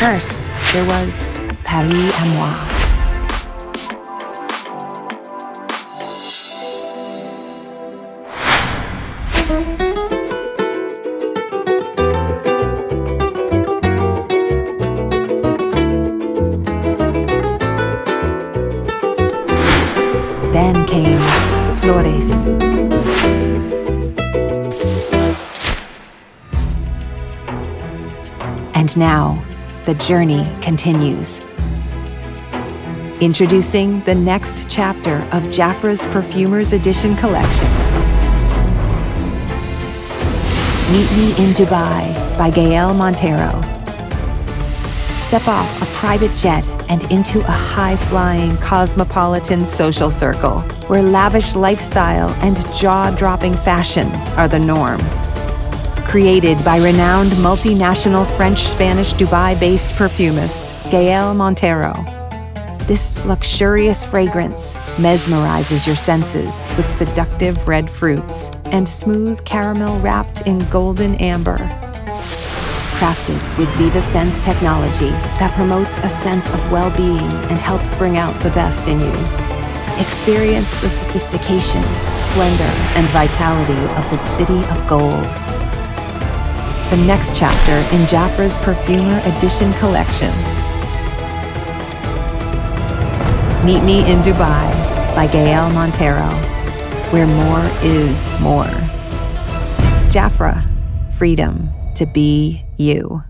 first, there was Paris à moi. Then came Flores. And now, the journey continues. Introducing the next chapter of JAFRA's Perfumers Edition collection. Meet Me in Dubai by Gaël Montero. Step off a private jet and into a high-flying cosmopolitan social circle where lavish lifestyle and jaw-dropping fashion are the norm. Created by renowned multinational French-Spanish Dubai-based perfumist Gaël Montero, this luxurious fragrance mesmerizes your senses with seductive red fruits and smooth caramel wrapped in golden amber. Crafted with Vivascentz Technology that promotes a sense of well-being and helps bring out the best in you. Experience the sophistication, splendor, and vitality of the City of Gold. The next chapter in JAFRA's Perfumer Edition collection. Meet Me in Dubai by Gaël Montero, where more is more. JAFRA, freedom to be you.